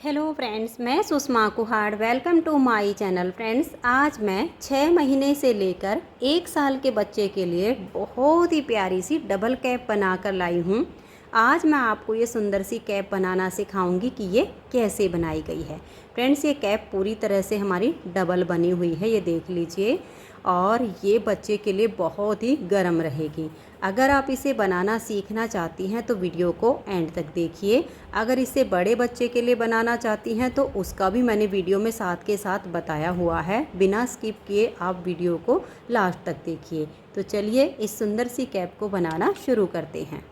Hello friends, मैं Sushma Kuhad. Welcome to my channel. Friends, आज मैं 6 महीने से लेकर 1 साल के बच्चे के लिए बहुत ही प्यारी सी डबल कैप बनाकर लाई हूँ। आज मैं आपको ये सुंदर सी कैप बनाना सिखाऊंगी कि ये कैसे बनाई गई है। फ्रेंड्स, ये कैप पूरी तरह से हमारी डबल बनी हुई है, ये देख लीजिए। और ये बच्चे के लिए बहुत ही गर्म रहेगी। अगर आप इसे बनाना सीखना चाहती हैं तो वीडियो को एंड तक देखिए। अगर इसे बड़े बच्चे के लिए बनाना चाहती हैं तो उसका भी मैंने वीडियो में साथ के साथ बताया हुआ है। बिना स्किप किए आप वीडियो को लास्ट तक देखिए। तो चलिए इस सुंदर सी कैप को बनाना शुरू करते हैं।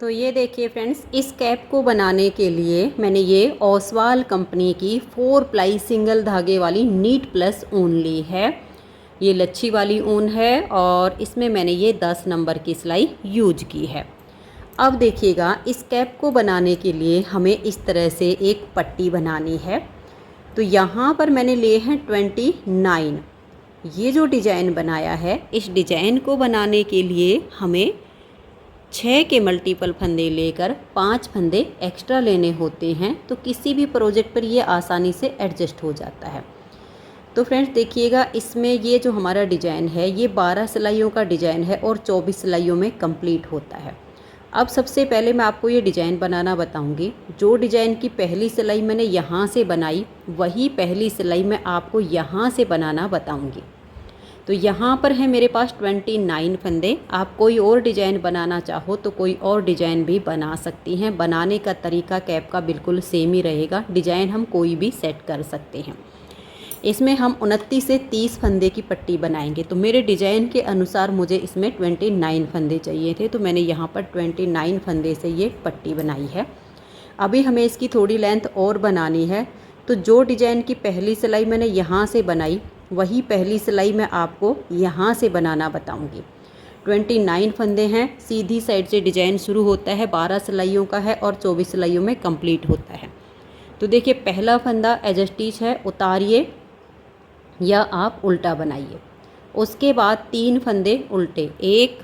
तो ये देखिए फ्रेंड्स, इस कैप को बनाने के लिए मैंने ये ओसवाल कंपनी की 4 प्लाई सिंगल धागे वाली नीट प्लस ऊन ली है। ये लच्छी वाली ऊन है और इसमें मैंने ये 10 नंबर की सिलाई यूज की है। अब देखिएगा, इस कैप को बनाने के लिए हमें इस तरह से एक पट्टी बनानी है। तो यहाँ पर मैंने लिए हैं 29। ये जो डिज़ाइन बनाया है, इस डिज़ाइन को बनाने के लिए हमें 6 के मल्टीपल फंदे लेकर 5 फंदे एक्स्ट्रा लेने होते हैं। तो किसी भी प्रोजेक्ट पर ये आसानी से एडजस्ट हो जाता है। तो फ्रेंड्स देखिएगा, इसमें ये जो हमारा डिज़ाइन है ये 12 सिलाइयों का डिज़ाइन है और 24 सिलाइयों में कंप्लीट होता है। अब सबसे पहले मैं आपको ये डिज़ाइन बनाना बताऊंगी। जो डिज़ाइन की पहली सिलाई मैंने यहाँ से बनाई, वही पहली सिलाई मैं आपको यहाँ से बनाना बताऊंगी। तो यहाँ पर है मेरे पास 29 फंदे। आप कोई और डिज़ाइन बनाना चाहो तो कोई और डिज़ाइन भी बना सकती हैं। बनाने का तरीका कैप का बिल्कुल सेम ही रहेगा। डिज़ाइन हम कोई भी सेट कर सकते हैं। इसमें हम 29 से 30 फंदे की पट्टी बनाएंगे। तो मेरे डिज़ाइन के अनुसार मुझे इसमें 29 फंदे चाहिए थे, तो मैंने यहाँ पर 29 फंदे से ये पट्टी बनाई है। अभी हमें इसकी थोड़ी लेंथ और बनानी है। तो जो डिज़ाइन की पहली सिलाई मैंने यहाँ से बनाई, वही पहली सिलाई मैं आपको यहाँ से बनाना बताऊँगी। 29 फंदे हैं। सीधी साइड से डिज़ाइन शुरू होता है, 12 सिलाइयों का है और 24 सिलाइयों में कंप्लीट होता है। तो देखिए, पहला फंदा एज स्टिच है, उतारिए या आप उल्टा बनाइए। उसके बाद 3 फंदे उल्टे, 1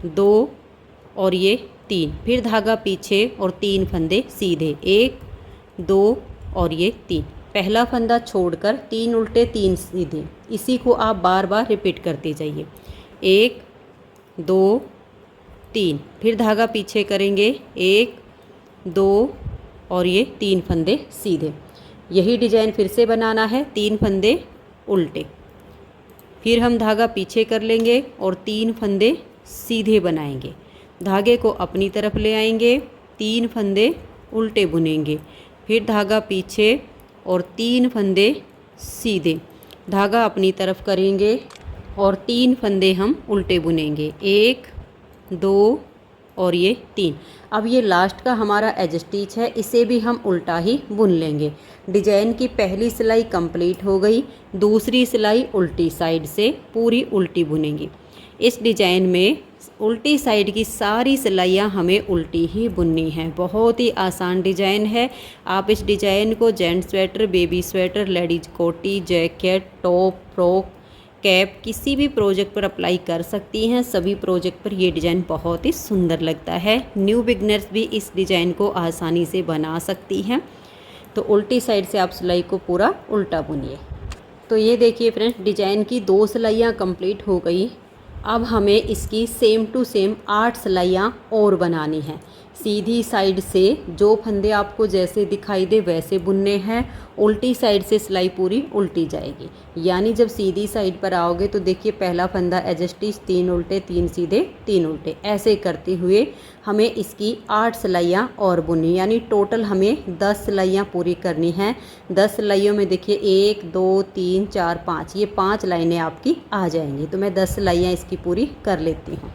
2 और ये 3, फिर धागा पीछे और 3 फंदे सीधे, 1 2 और ये 3। पहला फंदा छोड़कर 3 उल्टे 3 सीधे। इसी को आप बार बार रिपीट करते जाइए। 1 2 3, फिर धागा पीछे करेंगे, 1 2 और ये 3 फंदे सीधे। यही डिज़ाइन फिर से बनाना है, 3 फंदे उल्टे, फिर हम धागा पीछे कर लेंगे और 3 फंदे सीधे बनाएंगे। धागे को अपनी तरफ ले आएंगे, 3 फंदे उल्टे बुनेंगे, फिर धागा पीछे और 3 फंदे सीधे। धागा अपनी तरफ करेंगे और 3 फंदे हम उल्टे बुनेंगे, 1 2 और ये 3। अब ये लास्ट का हमारा एज स्टिच है, इसे भी हम उल्टा ही बुन लेंगे। डिज़ाइन की पहली सिलाई कंप्लीट हो गई। दूसरी सिलाई उल्टी साइड से पूरी उल्टी बुनेंगी। इस डिज़ाइन में उल्टी साइड की सारी सिलाइयाँ हमें उल्टी ही बुननी है। बहुत ही आसान डिज़ाइन है। आप इस डिज़ाइन को gents sweater, baby sweater, ladies कोटी, जैकेट, टॉप, फ्रॉक, कैप, किसी भी प्रोजेक्ट पर अप्लाई कर सकती हैं। सभी प्रोजेक्ट पर ये डिज़ाइन बहुत ही सुंदर लगता है। न्यू बिगनर्स भी इस डिज़ाइन को आसानी से बना सकती हैं। तो उल्टी साइड से आप सिलाई को पूरा उल्टा बुनिए। तो ये देखिए फ्रेंड्स, डिज़ाइन की 2 सिलाइयाँ कंप्लीट हो गई। अब हमें इसकी सेम टू सेम 8 सिलाइयाँ और बनानी हैं। सीधी साइड से जो फंदे आपको जैसे दिखाई दे वैसे बुनने हैं। उल्टी साइड से सिलाई पूरी उल्टी जाएगी। यानी जब सीधी साइड पर आओगे तो देखिए, पहला फंदा एज स्टिच, 3 उल्टे 3 सीधे 3 उल्टे, ऐसे करते हुए हमें इसकी 8 सिलाइयाँ और बुननी। यानी टोटल हमें 10 सिलाइयाँ पूरी करनी हैं। 10 सिलाइयों में देखिए 1 2 3 4 5, ये 5 लाइनें आपकी आ जाएंगी। तो मैं 10 सिलाइयाँ इसकी पूरी कर लेती हूँ।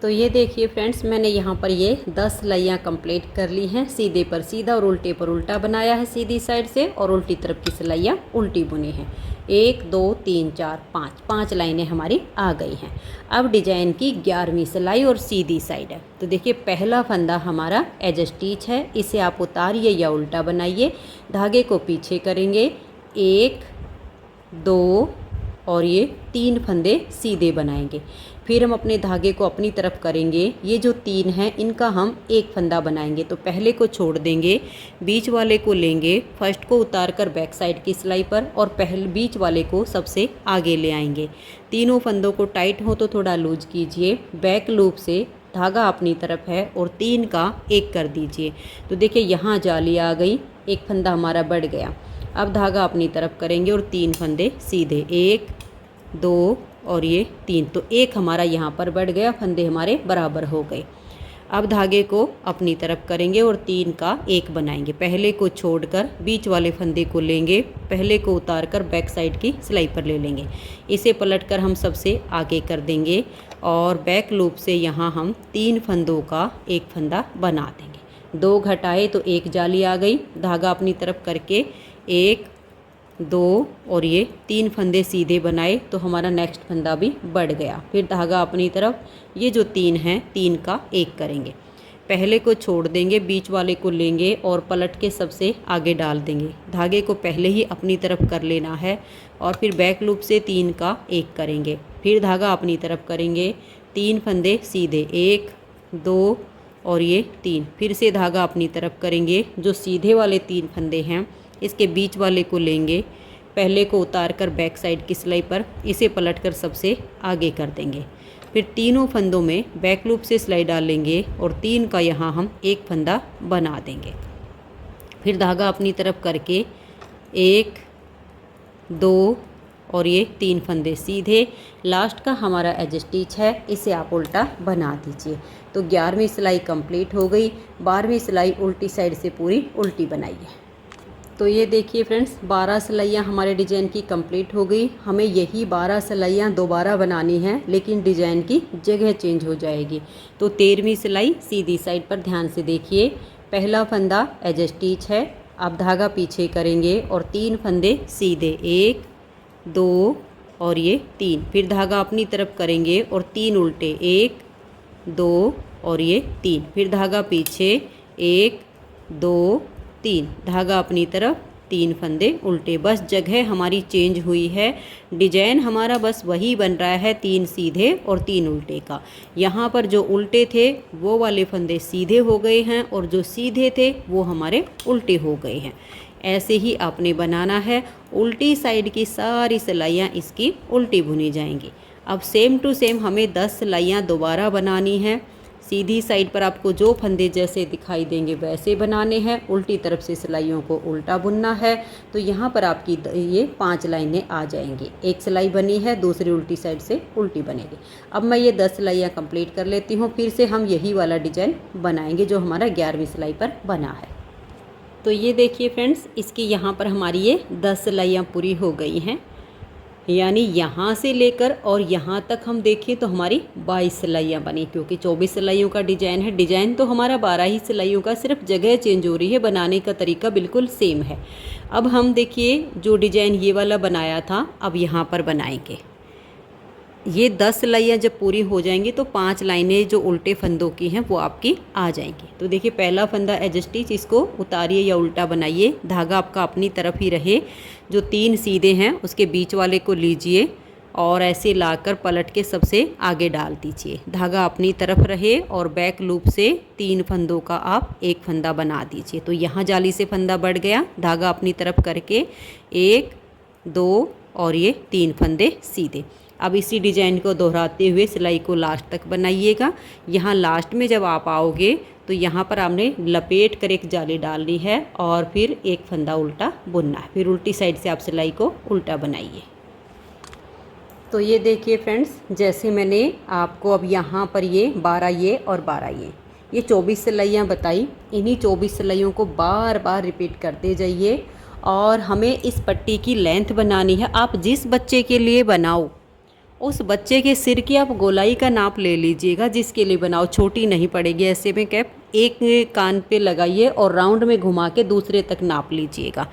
तो ये देखिए फ्रेंड्स, मैंने यहाँ पर ये 10 सिलाइयाँ कंप्लीट कर ली हैं। सीधे पर सीधा और उल्टे पर उल्टा बनाया है सीधी साइड से, और उल्टी तरफ की सिलाइयाँ उल्टी बुनी हैं। 1 2 3 4 5, 5 लाइनें हमारी आ गई हैं। अब डिज़ाइन की 11वीं सिलाई और सीधी साइड है। तो देखिए, पहला फंदा हमारा एज स्टिच है, इसे आप उतारिए या उल्टा बनाइए। धागे को पीछे करेंगे, 1 2 और ये 3 फंदे सीधे बनाएंगे। फिर हम अपने धागे को अपनी तरफ करेंगे। ये जो 3 हैं इनका हम एक फंदा बनाएंगे। तो पहले को छोड़ देंगे, बीच वाले को लेंगे, फर्स्ट को उतार कर बैक साइड की सिलाई पर और पहले बीच वाले को सबसे आगे ले आएंगे। तीनों फंदों को टाइट हो तो थोड़ा लूज कीजिए। बैक लूप से धागा अपनी तरफ है और 3 का एक कर दीजिए। तो देखिए यहाँ जाली आ गई, एक फंदा हमारा बढ़ गया। अब धागा अपनी तरफ करेंगे और 3 फंदे सीधे, 1 2 और ये 3। तो एक हमारा यहाँ पर बढ़ गया, फंदे हमारे बराबर हो गए। अब धागे को अपनी तरफ करेंगे और 3 का एक बनाएंगे। पहले को छोड़कर बीच वाले फंदे को लेंगे, पहले को उतार कर बैक साइड की सिलाई पर ले लेंगे। इसे पलटकर हम सबसे आगे कर देंगे और बैक लूप से यहाँ हम 3 फंदों का एक फंदा बना देंगे। 2 घटाए तो एक जाली आ गई। धागा अपनी तरफ करके 1 2 और ये 3 फंदे सीधे बनाए तो हमारा नेक्स्ट फंदा भी बढ़ गया। फिर धागा अपनी तरफ, ये जो 3 हैं 3 का एक करेंगे। पहले को छोड़ देंगे, बीच वाले को लेंगे और पलट के सबसे आगे डाल देंगे। धागे को पहले ही अपनी तरफ कर लेना है और फिर बैक लूप से 3 का एक करेंगे। फिर धागा अपनी तरफ करेंगे, 3 फंदे सीधे, 1 2 और ये 3। फिर से धागा अपनी तरफ करेंगे, जो सीधे वाले 3 फंदे हैं इसके बीच वाले को लेंगे, पहले को उतार कर बैक साइड की सिलाई पर, इसे पलटकर सबसे आगे कर देंगे। फिर तीनों फंदों में बैक लूप से सिलाई डालेंगे और 3 का यहाँ हम एक फंदा बना देंगे। फिर धागा अपनी तरफ करके 1 2 और ये 3 फंदे सीधे। लास्ट का हमारा एज स्टिच है, इसे आप उल्टा बना दीजिए। तो 11वीं सिलाई कंप्लीट हो गई। 12वीं सिलाई उल्टी साइड से पूरी उल्टी बनाइए। तो ये देखिए फ्रेंड्स, 12 सिलाइयाँ हमारे डिज़ाइन की कंप्लीट हो गई। हमें यही 12 सिलाइयाँ दोबारा बनानी हैं, लेकिन डिज़ाइन की जगह चेंज हो जाएगी। तो 13वीं सिलाई सीधी साइड पर ध्यान से देखिए। पहला फंदा एज स्टिच है, आप धागा पीछे करेंगे और 3 फंदे सीधे, 1 2 और ये 3। फिर धागा अपनी तरफ करेंगे और 3 उल्टे, 1 2 और ये 3। फिर धागा पीछे, 1 2 3। धागा अपनी तरफ, 3 फंदे उल्टे। बस जगह हमारी चेंज हुई है, डिजाइन हमारा बस वही बन रहा है, 3 सीधे और 3 उल्टे का। यहाँ पर जो उल्टे थे वो वाले फंदे सीधे हो गए हैं और जो सीधे थे वो हमारे उल्टे हो गए हैं। ऐसे ही आपने बनाना है। उल्टी साइड की सारी सिलाइयाँ इसकी उल्टी बुनी जाएंगी। अब सेम टू सेम हमें 10 सिलाइयाँ दोबारा बनानी है। सीधी साइड पर आपको जो फंदे जैसे दिखाई देंगे वैसे बनाने हैं। उल्टी तरफ से सिलाइयों को उल्टा बुनना है। तो यहाँ पर आपकी ये 5 लाइनें आ जाएंगी। एक सिलाई बनी है, दूसरी उल्टी साइड से उल्टी बनेगी। अब मैं ये 10 सिलाइयाँ कंप्लीट कर लेती हूँ, फिर से हम यही वाला डिजाइन बनाएंगे जो हमारा 11वीं सिलाई पर बना है। तो ये देखिए फ्रेंड्स, इसकी यहाँ पर हमारी ये 10 सिलाइयाँ पूरी हो गई हैं। यानी यहाँ से लेकर और यहाँ तक हम देखें तो हमारी 22 सिलाइयाँ बनी, क्योंकि 24 सिलाइयों का डिज़ाइन है। डिज़ाइन तो हमारा 12 ही सिलाइयों का, सिर्फ जगह चेंज हो रही है, बनाने का तरीका बिल्कुल सेम है। अब हम देखिए जो डिज़ाइन ये वाला बनाया था, अब यहाँ पर बनाएंगे। ये 10 सिलाइयाँ जब पूरी हो जाएंगी तो 5 लाइनें जो उल्टे फंदों की हैं वो आपकी आ जाएंगी। तो देखिए पहला फंदा एज स्टिच, इसको उतारिए या उल्टा बनाइए। धागा आपका अपनी तरफ ही रहे। जो 3 सीधे हैं उसके बीच वाले को लीजिए और ऐसे लाकर पलट के सबसे आगे डाल दीजिए। धागा अपनी तरफ रहे और बैक लूप से 3 फंदों का आप एक फंदा बना दीजिए। तो यहाँ जाली से फंदा बढ़ गया। धागा अपनी तरफ करके 1 2 और ये 3 फंदे सीधे। अब इसी डिज़ाइन को दोहराते हुए सिलाई को लास्ट तक बनाइएगा। यहाँ लास्ट में जब आप आओगे तो यहाँ पर आपने लपेट कर एक जाली डालनी है और फिर एक फंदा उल्टा बुनना है। फिर उल्टी साइड से आप सिलाई को उल्टा बनाइए। तो ये देखिए फ्रेंड्स, जैसे मैंने आपको अब यहाँ पर ये 12 ये और 12 ये 24 सिलाइयाँ बताई। इन्हीं 24 सिलाइयों को बार बार रिपीट करते जाइए और हमें इस पट्टी की लेंथ बनानी है। आप जिस बच्चे के लिए बनाओ उस बच्चे के सिर की आप गोलाई का नाप ले लीजिएगा, जिसके लिए बनाओ। छोटी नहीं पड़ेगी। ऐसे में कैप एक कान पे लगाइए और राउंड में घुमा के दूसरे तक नाप लीजिएगा।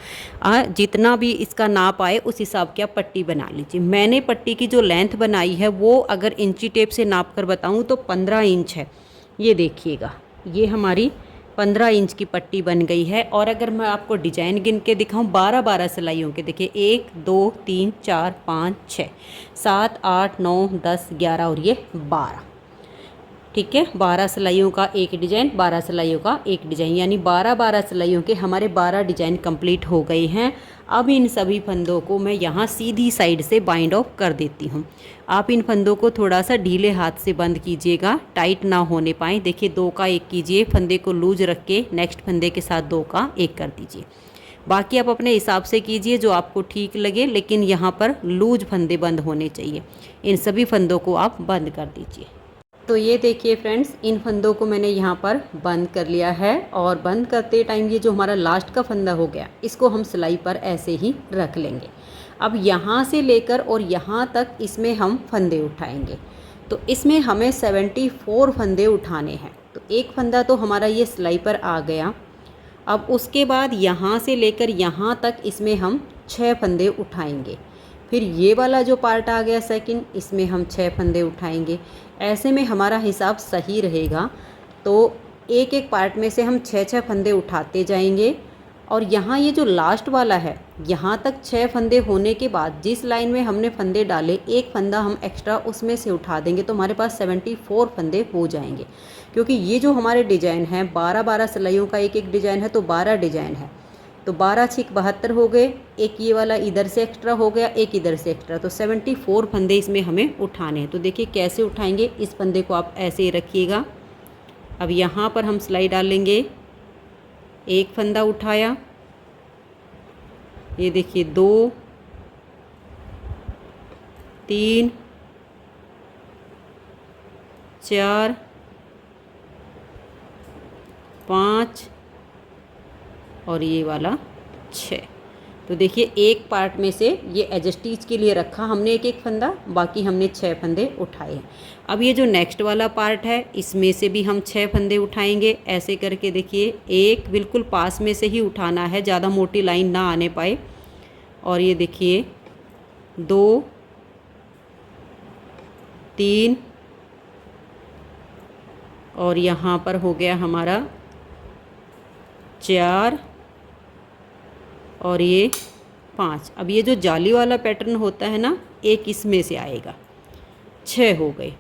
जितना भी इसका नाप आए उस हिसाब की आप पट्टी बना लीजिए। मैंने पट्टी की जो लेंथ बनाई है वो अगर इंची टेप से नाप कर बताऊँ तो 15 इंच है। ये देखिएगा, ये हमारी 15 इंच की पट्टी बन गई है। और अगर मैं आपको डिजाइन गिन के दिखाऊं 12-12 सिलाइयों के, देखिए 1 2 3 4 5 6 7 8 9 10 11 और ये 12, ठीक है। 12 सिलाइयों का एक डिज़ाइन, 12 सिलाइयों का एक डिज़ाइन, यानी 12-12 सिलाइयों के हमारे 12 डिज़ाइन कंप्लीट हो गए हैं। अब इन सभी फंदों को मैं यहाँ सीधी साइड से बाइंड ऑफ कर देती हूँ। आप इन फंदों को थोड़ा सा ढीले हाथ से बंद कीजिएगा, टाइट ना होने पाए। देखिए 2 का 1 कीजिए, फंदे को लूज रख के नेक्स्ट फंदे के साथ 2 का 1 कर दीजिए। बाकी आप अपने हिसाब से कीजिए जो आपको ठीक लगे, लेकिन यहाँ पर लूज फंदे बंद होने चाहिए। इन सभी फंदों को आप बंद कर दीजिए। तो ये देखिए फ्रेंड्स, इन फंदों को मैंने यहाँ पर बंद कर लिया है। और बंद करते टाइम ये जो हमारा लास्ट का फंदा हो गया, इसको हम सिलाई पर ऐसे ही रख लेंगे। अब यहाँ से लेकर और यहाँ तक इसमें हम फंदे उठाएंगे। तो इसमें हमें 74 फंदे उठाने हैं। तो एक फंदा तो हमारा ये सिलाई पर आ गया। अब उसके बाद यहाँ से लेकर यहाँ तक इसमें हम 6 फंदे उठाएंगे। फिर ये वाला जो पार्ट आ गया सेकंड, इसमें हम 6 फंदे उठाएंगे। ऐसे में हमारा हिसाब सही रहेगा। तो एक एक पार्ट में से हम 6-6 फंदे उठाते जाएंगे। और यहाँ ये जो लास्ट वाला है, यहाँ तक 6 फंदे होने के बाद जिस लाइन में हमने फंदे डाले, एक फंदा हम एक्स्ट्रा उसमें से उठा देंगे, तो हमारे पास 74 फंदे हो जाएंगे। क्योंकि ये जो हमारे डिज़ाइन हैं 12-12 सिलाइयों का एक एक डिज़ाइन है, तो 12 डिज़ाइन है। तो 12 6 72 हो गए, एक ये वाला इधर से एक्स्ट्रा हो गया, एक इधर से एक्स्ट्रा, तो 74 फंदे इसमें हमें उठाने हैं। तो देखिए कैसे उठाएंगे, इस फंदे को आप ऐसे ही रखिएगा। अब यहाँ पर हम सिलाई डालेंगे, एक फंदा उठाया, ये देखिए 2 3 4 5 और ये वाला 6। तो देखिए एक पार्ट में से ये एज स्टिच के लिए रखा हमने एक एक फंदा, बाकी हमने 6 फंदे उठाए हैं। अब ये जो नेक्स्ट वाला पार्ट है, इसमें से भी हम 6 फंदे उठाएंगे। ऐसे करके देखिए, एक बिल्कुल पास में से ही उठाना है, ज़्यादा मोटी लाइन ना आने पाए। और ये देखिए 2 3 और यहाँ पर हो गया हमारा 4 और ये 5। अब ये जो जाली वाला पैटर्न होता है ना, एक इसमें से आएगा, 6 हो गए।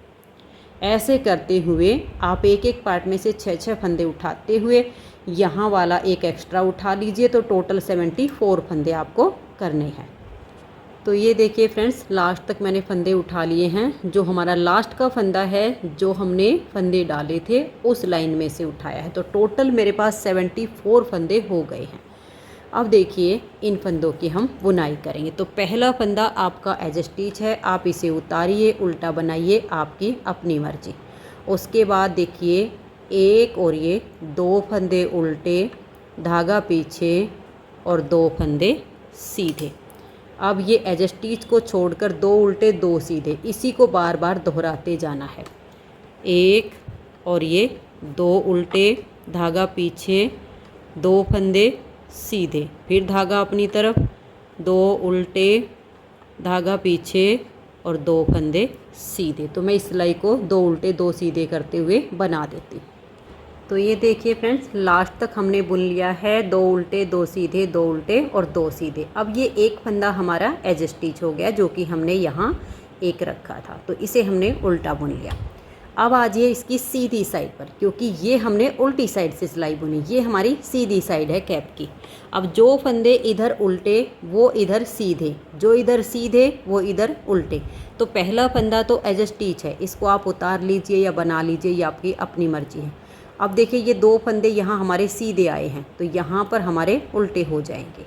ऐसे करते हुए आप एक एक पार्ट में से 6-6 फंदे उठाते हुए यहाँ वाला एक एक्स्ट्रा उठा लीजिए। तो टोटल 74 फंदे आपको करने हैं। तो ये देखिए फ्रेंड्स, लास्ट तक मैंने फंदे उठा लिए हैं। जो हमारा लास्ट का फंदा है, जो हमने फंदे डाले थे उस लाइन में से उठाया है। तो टोटल मेरे पास 74 फंदे हो गए हैं। अब देखिए इन फंदों की हम बुनाई करेंगे। तो पहला फंदा आपका एज स्टिच है, आप इसे उतारिए, उल्टा बनाइए, आपकी अपनी मर्जी। उसके बाद देखिए एक और ये 2 फंदे उल्टे, धागा पीछे और 2 फंदे सीधे। अब ये एज स्टिच को छोड़कर 2 उल्टे 2 सीधे, इसी को बार बार दोहराते जाना है। एक और ये 2 उल्टे, धागा पीछे, 2 फंदे सीधे, फिर धागा अपनी तरफ, 2 उल्टे, धागा पीछे और 2 फंदे सीधे। तो मैं इस सिलाई को 2 उल्टे 2 सीधे करते हुए बना देती हूँ। तो ये देखिए फ्रेंड्स, लास्ट तक हमने बुन लिया है, 2 उल्टे 2 सीधे, 2 उल्टे और 2 सीधे। अब ये एक फंदा हमारा एज स्टिच हो गया, जो कि हमने यहाँ एक रखा था, तो इसे हमने उल्टा बुन लिया। अब आ जाइए इसकी सीधी साइड पर, क्योंकि ये हमने उल्टी साइड से सिलाई बुनी, ये हमारी सीधी साइड है कैप की। अब जो फंदे इधर उल्टे वो इधर सीधे, जो इधर सीधे वो इधर उल्टे। तो पहला फंदा तो एज स्टिच है, इसको आप उतार लीजिए या बना लीजिए, ये आपकी अपनी मर्जी है। अब देखिए ये 2 फंदे यहाँ हमारे सीधे आए हैं, तो यहाँ पर हमारे उल्टे हो जाएंगे।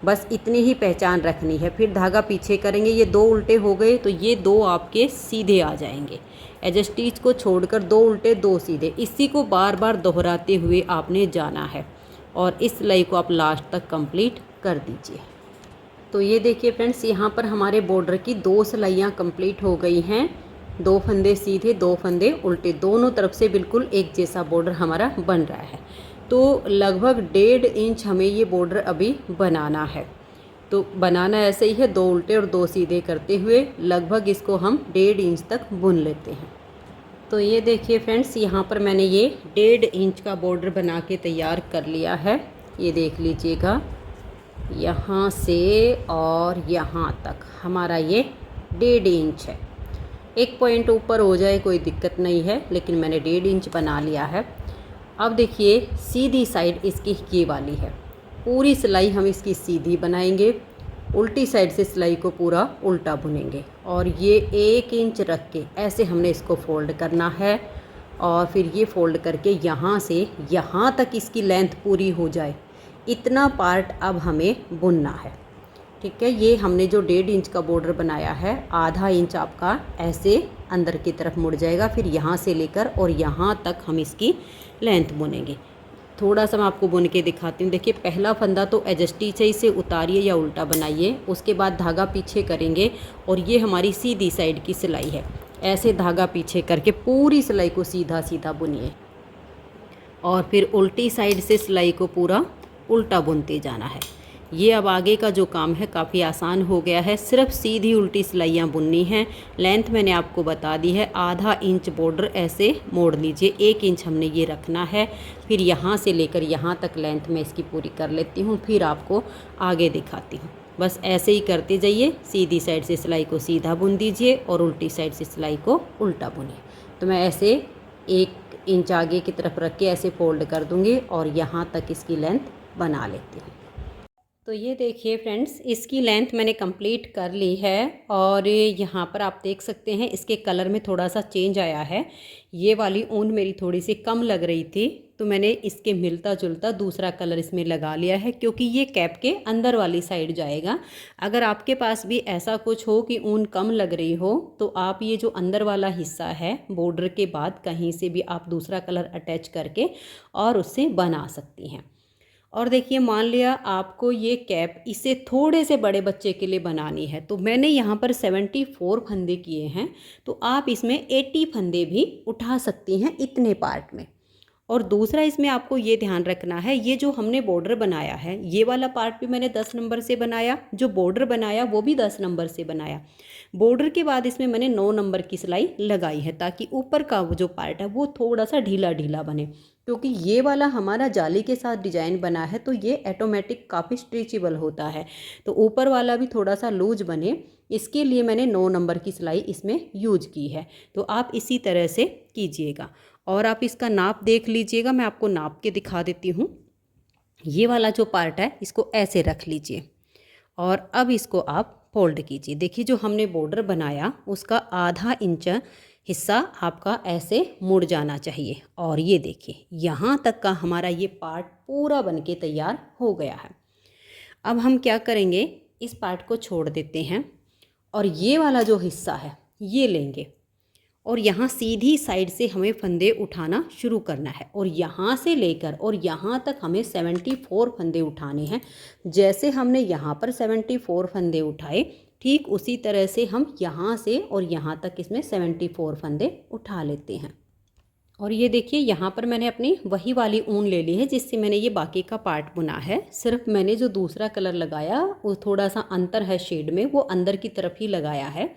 बस इतनी ही पहचान रखनी है। फिर धागा पीछे करेंगे, ये 2 उल्टे हो गए, तो ये 2 आपके सीधे आ जाएंगे। एज स्टिच को छोड़कर 2 उल्टे 2 सीधे, इसी को बार बार दोहराते हुए आपने जाना है। और इस सिलाई को आप लास्ट तक कंप्लीट कर दीजिए। तो ये देखिए फ्रेंड्स, यहाँ पर हमारे बॉर्डर की 2 सिलाइयाँ कंप्लीट हो गई हैं। 2 फंदे सीधे, 2 फंदे उल्टे, दोनों तरफ से बिल्कुल एक जैसा बॉर्डर हमारा बन रहा है। तो लगभग 1.5 इंच हमें ये बॉर्डर अभी बनाना है। तो बनाना ऐसे ही है, 2 उल्टे और 2 सीधे करते हुए लगभग इसको हम 1.5 इंच तक बुन लेते हैं। तो ये देखिए फ्रेंड्स, यहाँ पर मैंने ये 1.5 इंच का बॉर्डर बना के तैयार कर लिया है। ये देख लीजिएगा, यहाँ से और यहाँ तक हमारा ये 1.5 इंच है। एक पॉइंट ऊपर हो जाए कोई दिक्कत नहीं है, लेकिन मैंने 1.5 इंच बना लिया है। अब देखिए सीधी साइड इसकी ये वाली है, पूरी सिलाई हम इसकी सीधी बनाएंगे, उल्टी साइड से सिलाई को पूरा उल्टा बुनेंगे और ये 1 इंच रख के ऐसे हमने इसको फोल्ड करना है। और फिर ये फोल्ड करके यहाँ से यहाँ तक इसकी लेंथ पूरी हो जाए, इतना पार्ट अब हमें बुनना है। ठीक है, ये हमने जो 1.5 इंच का बॉर्डर बनाया है, आधा इंच आपका ऐसे अंदर की तरफ मुड़ जाएगा। फिर यहाँ से लेकर और यहाँ तक हम इसकी लेंथ बुनेंगे। थोड़ा सा मैं आपको बुन के दिखाती हूँ। देखिए, पहला फंदा तो एडजस्टी से इसे उतारिए या उल्टा बनाइए, उसके बाद धागा पीछे करेंगे और ये हमारी सीधी साइड की सिलाई है। ऐसे धागा पीछे करके पूरी सिलाई को सीधा सीधा बुनिए और फिर उल्टी साइड से सिलाई को पूरा उल्टा बुनते जाना है। ये अब आगे का जो काम है काफ़ी आसान हो गया है। सिर्फ सीधी उल्टी सिलाइयाँ बुननी हैं। लेंथ मैंने आपको बता दी है, आधा इंच बॉर्डर ऐसे मोड़ लीजिए, 1 इंच हमने ये रखना है। फिर यहाँ से लेकर यहाँ तक लेंथ मैं इसकी पूरी कर लेती हूँ, फिर आपको आगे दिखाती हूँ। बस ऐसे ही करते जाइए, सीधी साइड से सिलाई को सीधा बुन दीजिए और उल्टी साइड से सिलाई को उल्टा बुनिए। तो मैं ऐसे 1 इंच आगे की तरफ रख के ऐसे फोल्ड कर दूँगी और यहाँ तक इसकी लेंथ बना लेती हूँ। तो ये देखिए फ्रेंड्स, इसकी लेंथ मैंने कंप्लीट कर ली है और यहाँ पर आप देख सकते हैं इसके कलर में थोड़ा सा चेंज आया है। ये वाली ऊन मेरी थोड़ी सी कम लग रही थी, तो मैंने इसके मिलता जुलता दूसरा कलर इसमें लगा लिया है, क्योंकि ये कैप के अंदर वाली साइड जाएगा। अगर आपके पास भी ऐसा कुछ हो कि ऊन कम लग रही हो, तो आप ये जो अंदर वाला हिस्सा है बॉर्डर के बाद कहीं से भी आप दूसरा कलर अटैच करके और उससे बना सकती हैं। और देखिए, मान लिया आपको ये कैप इसे थोड़े से बड़े बच्चे के लिए बनानी है, तो मैंने यहाँ पर 74 फंदे किए हैं, तो आप इसमें 80 फंदे भी उठा सकती हैं इतने पार्ट में। और दूसरा इसमें आपको ये ध्यान रखना है, ये जो हमने बॉर्डर बनाया है, ये वाला पार्ट भी मैंने 10 नंबर से बनाया, जो बॉर्डर बनाया वो भी 10 नंबर से बनाया। बॉर्डर के बाद इसमें मैंने 9 नंबर की सिलाई लगाई है, ताकि ऊपर का जो पार्ट है वो थोड़ा सा ढीला ढीला बने, क्योंकि ये वाला हमारा जाली के साथ डिजाइन बना है, तो ये ऑटोमेटिक काफ़ी स्ट्रेचेबल होता है, तो ऊपर वाला भी थोड़ा सा लूज बने, इसके लिए मैंने 9 नंबर की सिलाई इसमें यूज की है। तो आप इसी तरह से कीजिएगा और आप इसका नाप देख लीजिएगा। मैं आपको नाप के दिखा देती हूँ। ये वाला जो पार्ट है इसको ऐसे रख लीजिए और अब इसको आप फोल्ड कीजिए। देखिए, जो हमने बॉर्डर बनाया उसका आधा इंच हिस्सा आपका ऐसे मुड़ जाना चाहिए और ये देखिए यहाँ तक का हमारा ये पार्ट पूरा बनके तैयार हो गया है। अब हम क्या करेंगे, इस पार्ट को छोड़ देते हैं और ये वाला जो हिस्सा है ये लेंगे और यहाँ सीधी साइड से हमें फंदे उठाना शुरू करना है और यहाँ से लेकर और यहाँ तक हमें 74 फंदे उठाने हैं। जैसे हमने यहाँ पर 74 फंदे उठाए, ठीक उसी तरह से हम यहाँ से और यहाँ तक इसमें 74 फंदे उठा लेते हैं। और ये देखिए, यहाँ पर मैंने अपनी वही वाली ऊन ले ली है जिससे मैंने ये बाकी का पार्ट बुना है। सिर्फ मैंने जो दूसरा कलर लगाया वो थोड़ा सा अंतर है शेड में, वो अंदर की तरफ ही लगाया है।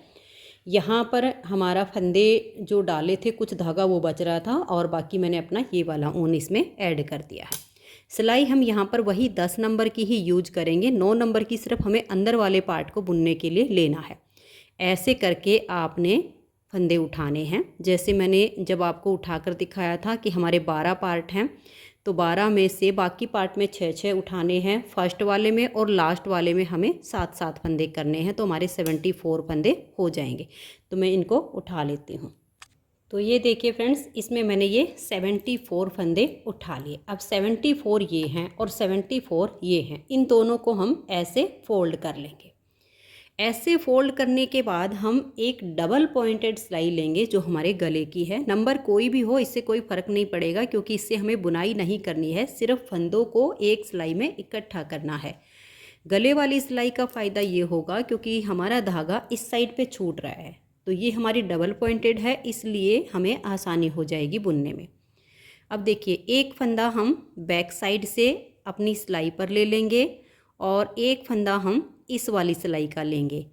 यहाँ पर हमारा फंदे जो डाले थे कुछ धागा वो बच रहा था और बाकी मैंने अपना ये वाला ऊन इसमें ऐड कर दिया है। सिलाई हम यहाँ पर वही 10 नंबर की ही यूज करेंगे, 9 नंबर की सिर्फ हमें अंदर वाले पार्ट को बुनने के लिए लेना है। ऐसे करके आपने फंदे उठाने हैं। जैसे मैंने जब आपको उठाकर दिखाया था कि हमारे 12 पार्ट हैं, तो 12 में से बाकी पार्ट में 6-6 उठाने हैं, फर्स्ट वाले में और लास्ट वाले में हमें 7-7 फंदे करने हैं, तो हमारे 74 फंदे हो जाएंगे। तो मैं इनको उठा लेती हूँ। तो ये देखिए फ्रेंड्स, इसमें मैंने ये 74 फंदे उठा लिए। अब 74 ये हैं और 74 ये हैं, इन दोनों को हम ऐसे फोल्ड कर लेंगे। ऐसे फोल्ड करने के बाद हम एक डबल पॉइंटेड सिलाई लेंगे जो हमारे गले की है। नंबर कोई भी हो, इससे कोई फ़र्क नहीं पड़ेगा, क्योंकि इससे हमें बुनाई नहीं करनी है, सिर्फ फंदों को एक सिलाई में इकट्ठा करना है। गले वाली सिलाई का फ़ायदा ये होगा क्योंकि हमारा धागा इस साइड पे छूट रहा है, तो ये हमारी डबल पॉइंटेड है, इसलिए हमें आसानी हो जाएगी बुनने में। अब देखिए, एक फंदा हम बैक साइड से अपनी सिलाई पर ले लेंगे और एक फंदा हम इस वाली सिलाई का लेंगे।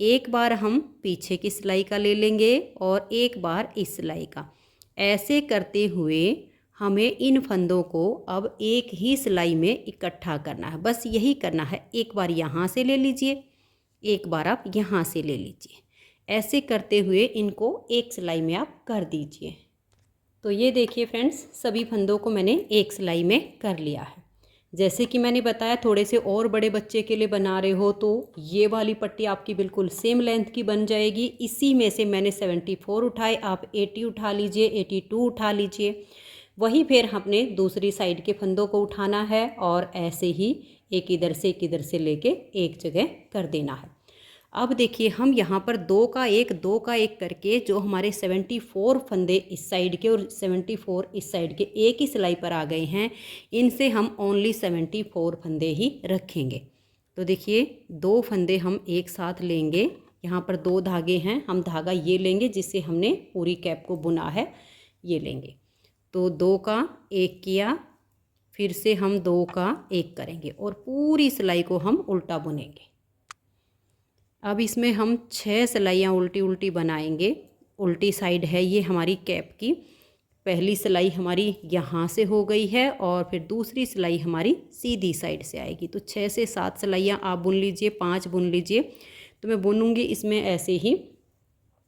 एक बार हम पीछे की सिलाई का ले लेंगे और एक बार इस सिलाई का। ऐसे करते हुए हमें इन फंदों को अब एक ही सिलाई में इकट्ठा करना है। बस यही करना है। एक बार यहाँ से ले लीजिए, एक बार आप यहाँ से ले लीजिए। ऐसे करते हुए इनको एक सिलाई में आप कर दीजिए। तो ये देखिए फ्रेंड्स, सभी फंदों को मैंने एक सिलाई में कर लिया है। जैसे कि मैंने बताया, थोड़े से और बड़े बच्चे के लिए बना रहे हो तो ये वाली पट्टी आपकी बिल्कुल सेम लेंथ की बन जाएगी। इसी में से मैंने 74 उठाए, आप 80 उठा लीजिए, 82 उठा लीजिए। वही फिर हमने दूसरी साइड के फंदों को उठाना है और ऐसे ही एक इधर से लेके एक जगह कर देना है। अब देखिए, हम यहाँ पर दो का एक करके जो हमारे 74 फंदे इस साइड के और 74 इस साइड के एक ही सिलाई पर आ गए हैं, इनसे हम ओनली 74 फंदे ही रखेंगे। तो देखिए, 2 फंदे हम एक साथ लेंगे। यहाँ पर 2 धागे हैं, हम धागा ये लेंगे जिससे हमने पूरी कैप को बुना है, ये लेंगे। तो 2 का 1 किया, फिर से हम 2 का 1 करेंगे और पूरी सिलाई को हम उल्टा बुनेंगे। अब इसमें हम 6 सिलाइयाँ उल्टी उल्टी बनाएंगे। उल्टी साइड है ये हमारी कैप की। पहली सिलाई हमारी यहाँ से हो गई है और फिर दूसरी सिलाई हमारी सीधी साइड से आएगी। तो 6 से 7 सिलाइयाँ आप बुन लीजिए, 5 बुन लीजिए। तो मैं बुनूंगी इसमें ऐसे ही।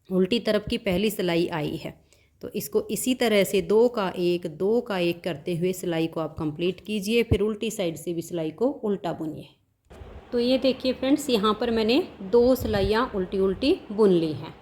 उल्टी तरफ की पहली सिलाई आई है तो इसको इसी तरह से 2 का 1 करते हुए सिलाई को आप कंप्लीट कीजिए। फिर उल्टी साइड से भी सिलाई को उल्टा बुनिए। तो ये देखिए फ्रेंड्स, यहाँ पर मैंने 2 सिलाइयाँ उल्टी उल्टी बुन ली हैं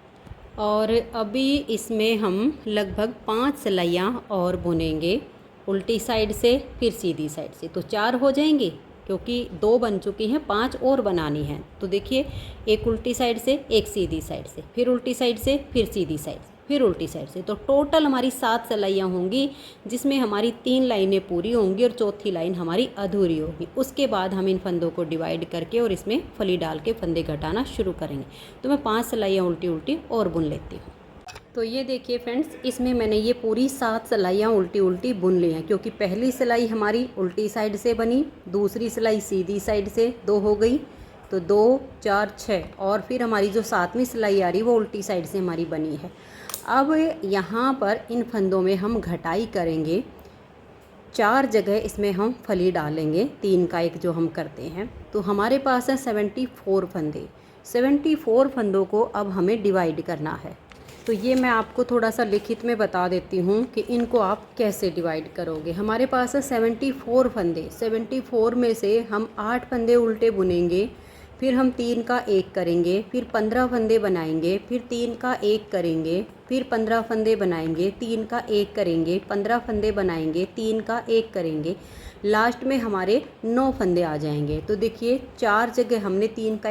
और अभी इसमें हम लगभग 5 सिलाइयाँ और बुनेंगे, उल्टी साइड से फिर सीधी साइड से। तो 4 हो जाएंगे क्योंकि 2 बन चुकी हैं, 5 और बनानी हैं। तो देखिए, एक उल्टी साइड से, एक सीधी साइड से, फिर उल्टी साइड से, फिर सीधी साइड से, फिर उल्टी साइड से। तो टोटल हमारी 7 सिलाइयाँ होंगी जिसमें हमारी 3 लाइनें पूरी होंगी और चौथी लाइन हमारी अधूरी होगी। उसके बाद हम इन फंदों को डिवाइड करके और इसमें फली डाल के फंदे घटाना शुरू करेंगे। तो मैं 5 सिलाइयाँ उल्टी उल्टी और बुन लेती हूँ। तो ये देखिए फ्रेंड्स, इसमें मैंने ये पूरी 7 सिलाइयाँ उल्टी उल्टी बुन ली हैं क्योंकि पहली सिलाई हमारी उल्टी साइड से बनी, दूसरी सिलाई सीधी साइड से 2 हो गई, तो 2 4 6 और फिर हमारी जो 7वीं सिलाई आ रही वो उल्टी साइड से हमारी बनी है। अब यहाँ पर इन फंदों में हम घटाई करेंगे। 4 जगह इसमें हम फली डालेंगे, 3 का 1 जो हम करते हैं। तो हमारे पास है 74 फंदे। 74 फंदों को अब हमें डिवाइड करना है। तो ये मैं आपको थोड़ा सा लिखित में बता देती हूँ कि इनको आप कैसे डिवाइड करोगे। हमारे पास है 74 फंदे। 74 में से हम 8 फंदे उल्टे बुनेंगे, फिर हम 3 का 1 करेंगे, फिर 15 फंदे बनाएंगे, फिर 3 का 1 करेंगे, फिर 15 फंदे बनाएंगे, 3 का 1 करेंगे, 15 फंदे बनाएंगे, 3 का 1 करेंगे। लास्ट में हमारे 9 फंदे आ जाएंगे। तो देखिए, 4 जगह हमने 3 का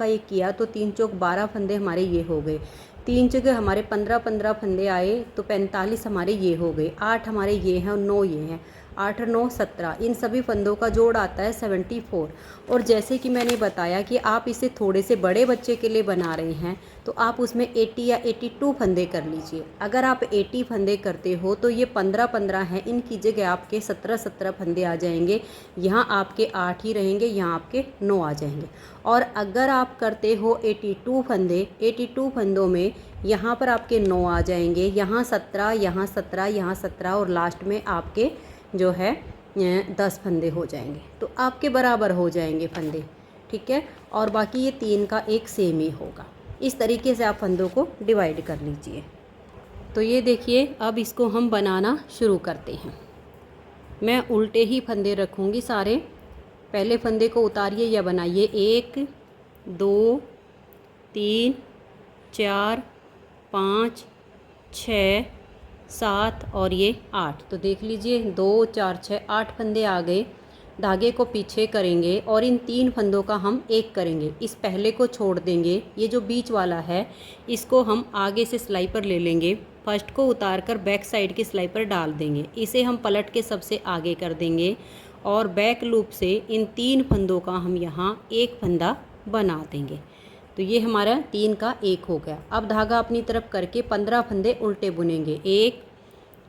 1 किया तो 3 चौक 12 फंदे हमारे ये हो गए। 3 जगह हमारे 15 फंदे आए तो 45 हमारे ये हो गए। 8 हमारे ये हैं और 9 ये हैं। 8 और 9 17। इन सभी फंदों का जोड़ आता है 74। और जैसे कि मैंने बताया कि आप इसे थोड़े से बड़े बच्चे के लिए बना रहे हैं तो आप उसमें 80 या 82 फंदे कर लीजिए। अगर आप 80 फंदे करते हो तो ये 15 हैं, इनकी जगह आपके 17 फंदे आ जाएंगे। यहाँ आपके 8 ही रहेंगे, यहाँ आपके 9 आ जाएंगे। और अगर आप करते हो 82 फंदे, 82 फंदों में यहाँ पर आपके 9 आ जाएंगे, यहाँ 17, यहाँ 17, यहाँ 17 और लास्ट में आपके जो है 10 फंदे हो जाएंगे। तो आपके बराबर हो जाएंगे फंदे, ठीक है। और बाकी ये 3 का 1 सेम ही होगा। इस तरीके से आप फंदों को डिवाइड कर लीजिए। तो ये देखिए, अब इसको हम बनाना शुरू करते हैं। मैं उल्टे ही फंदे रखूँगी सारे। पहले फंदे को उतारिए या बनाइए। 1 2 3 4 5 6 7 और ये 8। तो देख लीजिए, 2 4 6 8 फंदे आ गए। धागे को पीछे करेंगे और इन 3 फंदों का हम 1 करेंगे। इस पहले को छोड़ देंगे, ये जो बीच वाला है इसको हम आगे से सिलाई पर ले लेंगे। फर्स्ट को उतार कर बैक साइड की सिलाई पर डाल देंगे। इसे हम पलट के सबसे आगे कर देंगे और बैक लूप से इन 3 फंदों का हम यहाँ 1 फंदा बना देंगे। तो ये हमारा 3 का 1 हो गया। अब धागा अपनी तरफ करके 15 फंदे उल्टे बुनेंगे। 1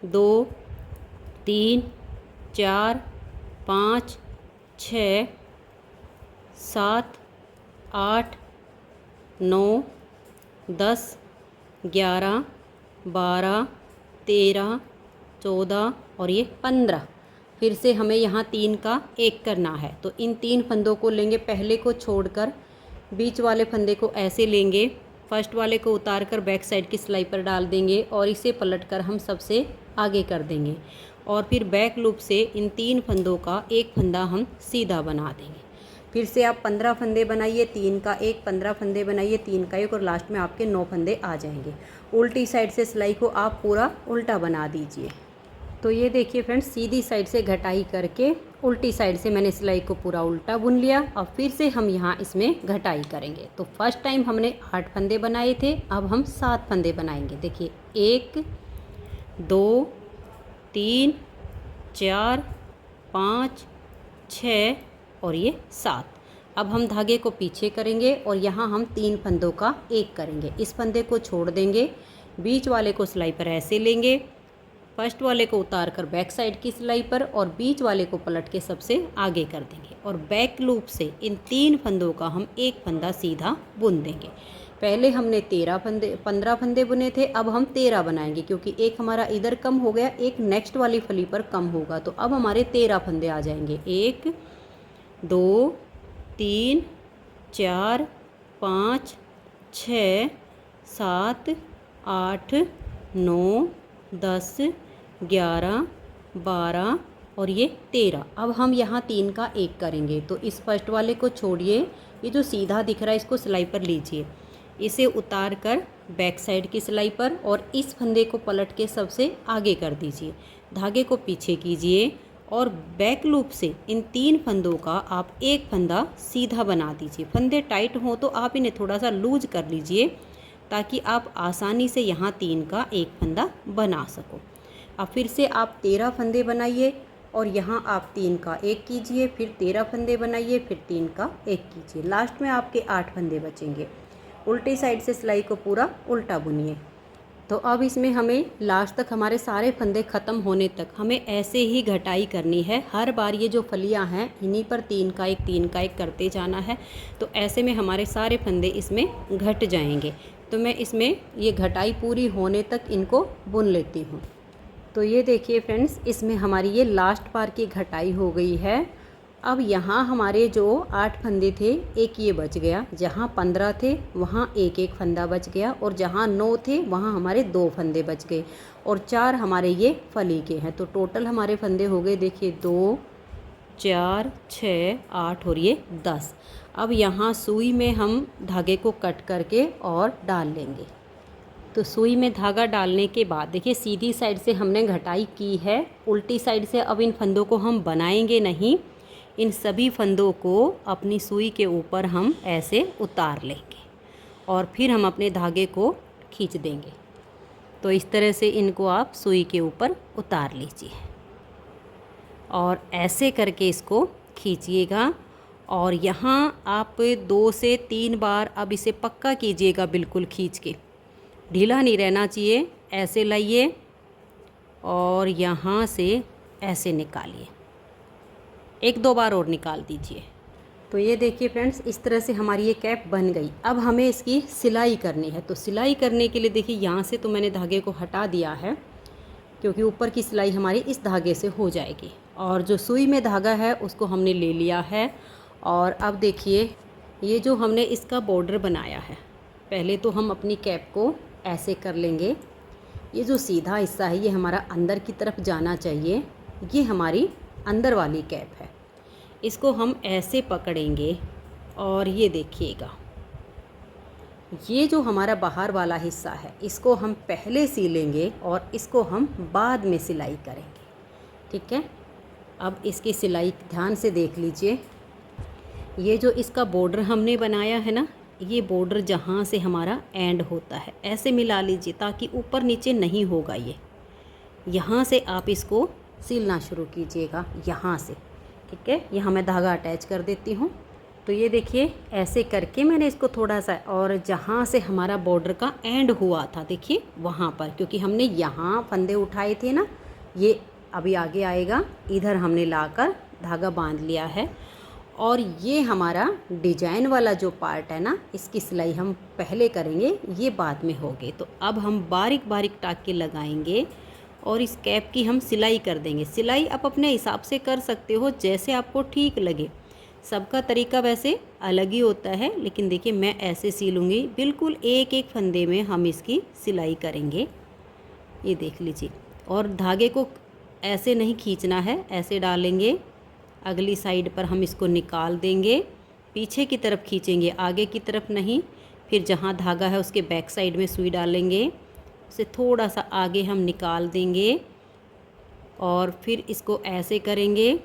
2 3 4 5 6 7 8 9 10 11 12 13, 14 और ये 15। फिर से हमें यहाँ 3 का 1 करना है, तो इन 3 फंदों को लेंगे, पहले को छोड़कर बीच वाले फंदे को ऐसे लेंगे, फर्स्ट वाले को उतार कर बैक साइड की सिलाई पर डाल देंगे और इसे पलटकर हम सबसे आगे कर देंगे और फिर बैक लूप से इन 3 फंदों का एक फंदा हम सीधा बना देंगे। फिर से आप 15 फंदे बनाइए, 3 का 1, 15 फंदे बनाइए, 3 का 1 और लास्ट में आपके 9 फंदे आ जाएंगे। उल्टी साइड से सिलाई को आप पूरा उल्टा बना दीजिए। तो ये देखिए फ्रेंड्स, सीधी साइड से घटाई करके उल्टी साइड से मैंने सिलाई को पूरा उल्टा बुन लिया और फिर से हम यहाँ इसमें घटाई करेंगे। तो फर्स्ट टाइम हमने 8 फंदे बनाए थे, अब हम 7 फंदे बनाएंगे। देखिए 1, 2, 3, 4, 5, 6 और ये 7। अब हम धागे को पीछे करेंगे और यहाँ हम 3 फंदों का 1 करेंगे। इस फंदे को छोड़ देंगे, बीच वाले को सिलाई पर ऐसे लेंगे, फर्स्ट वाले को उतार कर बैक साइड की सिलाई पर और बीच वाले को पलट के सबसे आगे कर देंगे और बैक लूप से इन 3 फंदों का हम एक फंदा सीधा बुन देंगे। पहले हमने 15 फंदे बुने थे, अब हम 13 बनाएंगे क्योंकि एक हमारा इधर कम हो गया, एक नेक्स्ट वाली फली पर कम होगा, तो अब हमारे 13 फंदे आ जाएंगे। 1, 2, 3, 4, 5, 6, 7, 8, 9, 10, 11, 12 और ये 13। अब हम यहाँ 3 का 1 करेंगे, तो इस फर्स्ट वाले को छोड़िए, ये जो सीधा दिख रहा है इसको सिलाई पर लीजिए, इसे उतार कर बैक साइड की सिलाई पर और इस फंदे को पलट के सबसे आगे कर दीजिए, धागे को पीछे कीजिए और बैक लूप से इन 3 फंदों का आप एक फंदा सीधा बना दीजिए। फंदे टाइट हों तो आप इन्हें थोड़ा सा लूज कर लीजिए ताकि आप आसानी से यहाँ 3 का 1 फंदा बना सको। अब फिर से आप 13 फंदे बनाइए और यहाँ आप 3 का 1 कीजिए, फिर 13 फंदे बनाइए, फिर 3 का 1 कीजिए, लास्ट में आपके 8 फंदे बचेंगे। उल्टी साइड से सिलाई को पूरा उल्टा बुनिए। तो अब इसमें हमें लास्ट तक हमारे सारे फंदे ख़त्म होने तक हमें ऐसे ही घटाई करनी है। हर बार ये जो फलियां हैं इन्हीं पर 3 का 1 3 का 1 करते जाना है, तो ऐसे में हमारे सारे फंदे इसमें घट जाएंगे। तो मैं इसमें ये घटाई पूरी होने तक इनको बुन लेती हूँ। तो ये देखिए फ्रेंड्स, इसमें हमारी ये लास्ट बार की घटाई हो गई है। अब यहाँ हमारे जो 8 फंदे थे, एक ये बच गया, जहाँ 15 थे वहाँ एक एक फंदा बच गया और जहाँ 9 थे वहाँ हमारे 2 फंदे बच गए और 4 हमारे ये फली के हैं। तो टोटल हमारे फंदे हो गए, देखिए 2, 4, 6, 8 और ये 10। अब यहाँ सुई में हम धागे को कट करके और डाल लेंगे। तो सुई में धागा डालने के बाद देखिए सीधी साइड से हमने घटाई की है, उल्टी साइड से अब इन फंदों को हम बनाएंगे नहीं। इन सभी फंदों को अपनी सुई के ऊपर हम ऐसे उतार लेंगे और फिर हम अपने धागे को खींच देंगे। तो इस तरह से इनको आप सुई के ऊपर उतार लीजिए और ऐसे करके इसको खींचिएगा और यहाँ आप 2 से 3 बार अब इसे पक्का कीजिएगा, बिल्कुल खींच के, ढीला नहीं रहना चाहिए। ऐसे लाइए और यहाँ से ऐसे निकालिए, 1-2 बार और निकाल दीजिए। तो ये देखिए फ्रेंड्स, इस तरह से हमारी ये कैप बन गई। अब हमें इसकी सिलाई करनी है। तो सिलाई करने के लिए देखिए यहाँ से तो मैंने धागे को हटा दिया है क्योंकि ऊपर की सिलाई हमारी इस धागे से हो जाएगी और जो सुई में धागा है उसको हमने ले लिया है। और अब देखिए ये जो हमने इसका बॉर्डर बनाया है, पहले तो हम अपनी कैप को ऐसे कर लेंगे। ये जो सीधा हिस्सा है ये हमारा अंदर की तरफ जाना चाहिए, ये हमारी अंदर वाली कैप है। इसको हम ऐसे पकड़ेंगे और ये देखिएगा, ये जो हमारा बाहर वाला हिस्सा है इसको हम पहले सिलेंगे और इसको हम बाद में सिलाई करेंगे, ठीक है। अब इसकी सिलाई ध्यान से देख लीजिए। ये जो इसका बॉर्डर हमने बनाया है ना, ये बॉर्डर जहाँ से हमारा एंड होता है ऐसे मिला लीजिए ताकि ऊपर नीचे नहीं होगा। ये यहाँ से आप इसको सिलना शुरू कीजिएगा, यहाँ से, ठीक है। यहाँ मैं धागा अटैच कर देती हूँ। तो ये देखिए ऐसे करके मैंने इसको थोड़ा सा, और जहाँ से हमारा बॉर्डर का एंड हुआ था देखिए वहाँ पर, क्योंकि हमने यहाँ फंदे उठाए थे ना, ये अभी आगे आएगा, इधर हमने लाकर धागा बांध लिया है। और ये हमारा डिजाइन वाला जो पार्ट है ना, इसकी सिलाई हम पहले करेंगे, ये बाद में होगी। तो अब हम बारीक बारीक टाँके लगाएंगे और इस कैप की हम सिलाई कर देंगे। सिलाई आप अपने हिसाब से कर सकते हो, जैसे आपको ठीक लगे। सबका तरीका वैसे अलग ही होता है, लेकिन देखिए मैं ऐसे सिलूँगी। बिल्कुल एक एक फंदे में हम इसकी सिलाई करेंगे, ये देख लीजिए। और धागे को ऐसे नहीं खींचना है, ऐसे डालेंगे। अगली साइड पर हम इसको निकाल देंगे, पीछे की तरफ खींचेंगे, आगे की तरफ नहीं। फिर जहाँ धागा है उसके बैक साइड में सुई डालेंगे, उसे थोड़ा सा आगे हम निकाल देंगे और फिर इसको ऐसे करेंगे,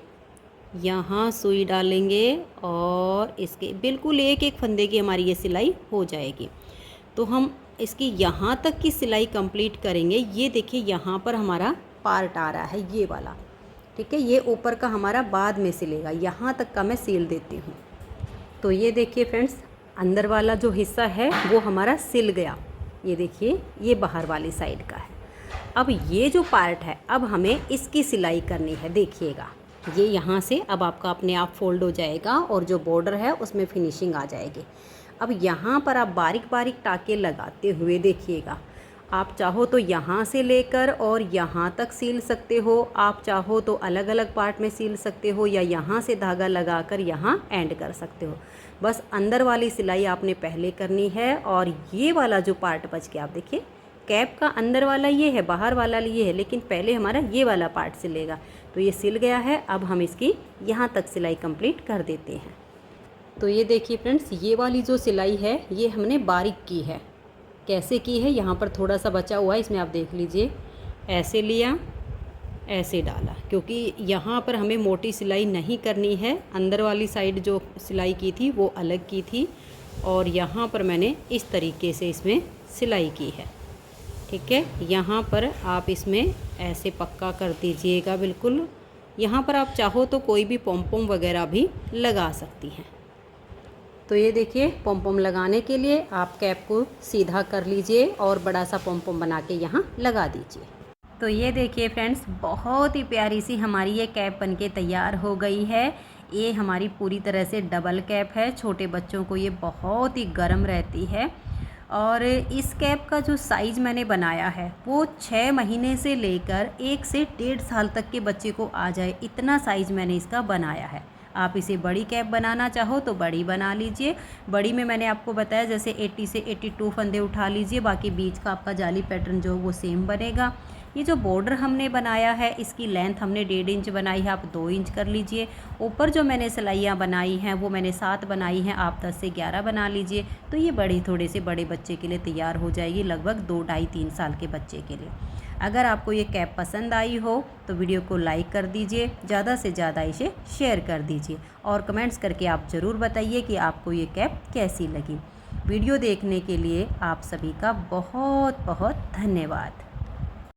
यहाँ सुई डालेंगे और इसके बिल्कुल एक एक फंदे की हमारी ये सिलाई हो जाएगी। तो हम इसकी यहाँ तक की सिलाई कंप्लीट करेंगे। ये देखिए यहाँ पर हमारा पार्ट आ रहा है ये वाला, ठीक है। ये ऊपर का हमारा बाद में सिलेगा, यहाँ तक का मैं सिल देती हूँ। तो ये देखिए फ्रेंड्स, अंदर वाला जो हिस्सा है वो हमारा सिल गया। ये देखिए ये बाहर वाली साइड का है। अब ये जो पार्ट है, अब हमें इसकी सिलाई करनी है। देखिएगा ये यहाँ से अब आपका अपने आप फोल्ड हो जाएगा और जो बॉर्डर है उसमें फिनिशिंग आ जाएगी। अब यहाँ पर आप बारीक बारीक टाके लगाते हुए देखिएगा। आप चाहो तो यहाँ से लेकर और यहाँ तक सील सकते हो, आप चाहो तो अलग अलग पार्ट में सील सकते हो, या यहाँ से धागा लगाकर यहाँ एंड कर सकते हो। बस अंदर वाली सिलाई आपने पहले करनी है। और ये वाला जो पार्ट बच गया, आप देखिए कैप का अंदर वाला ये है, बाहर वाला ये है, लेकिन पहले हमारा ये वाला पार्ट सिलेगा। तो ये सिल गया है, अब हम इसकी यहाँ तक सिलाई कंप्लीट कर देते हैं। तो ये देखिए फ्रेंड्स, ये वाली जो सिलाई है ये हमने बारीक की है। कैसे की है, यहाँ पर थोड़ा सा बचा हुआ है, इसमें आप देख लीजिए। ऐसे लिया, ऐसे डाला, क्योंकि यहाँ पर हमें मोटी सिलाई नहीं करनी है। अंदर वाली साइड जो सिलाई की थी वो अलग की थी, और यहाँ पर मैंने इस तरीके से इसमें सिलाई की है, ठीक है। यहाँ पर आप इसमें ऐसे पक्का कर दीजिएगा बिल्कुल। यहाँ पर आप चाहो तो कोई भी पॉम वगैरह भी लगा सकती हैं। तो ये देखिए पॉम लगाने के लिए आप कैप को सीधा कर लीजिए और बड़ा सा पॉम बना के यहाँ लगा दीजिए। तो ये देखिए फ्रेंड्स, बहुत ही प्यारी सी हमारी ये कैप बनके तैयार हो गई है। ये हमारी पूरी तरह से डबल कैप है। छोटे बच्चों को ये बहुत ही गर्म रहती है। और इस कैप का जो साइज़ मैंने बनाया है वो 6 महीने से लेकर 1 से 1.5 साल तक के बच्चे को आ जाए, इतना साइज़ मैंने इसका बनाया है। आप इसे बड़ी कैप बनाना चाहो तो बड़ी बना लीजिए। बड़ी में मैंने आपको बताया जैसे 80 से 82 फंदे उठा लीजिए, बाकी बीच का आपका जाली पैटर्न जो वो सेम बनेगा। ये जो बॉर्डर हमने बनाया है इसकी लेंथ हमने 1.5 इंच बनाई है, आप 2 इंच कर लीजिए। ऊपर जो मैंने सिलाइयाँ बनाई हैं वो मैंने 7 बनाई हैं, आप 10 से 11 बना लीजिए। तो ये बड़ी थोड़े से बड़े बच्चे के लिए तैयार हो जाएगी, लगभग 2, 2.5, 3 साल के बच्चे के लिए। अगर आपको ये कैप पसंद आई हो तो वीडियो को लाइक कर दीजिए, ज़्यादा से ज़्यादा इसे शेयर कर दीजिए, और कमेंट्स करके आप ज़रूर बताइए कि आपको ये कैप कैसी लगी। वीडियो देखने के लिए आप सभी का बहुत बहुत धन्यवाद।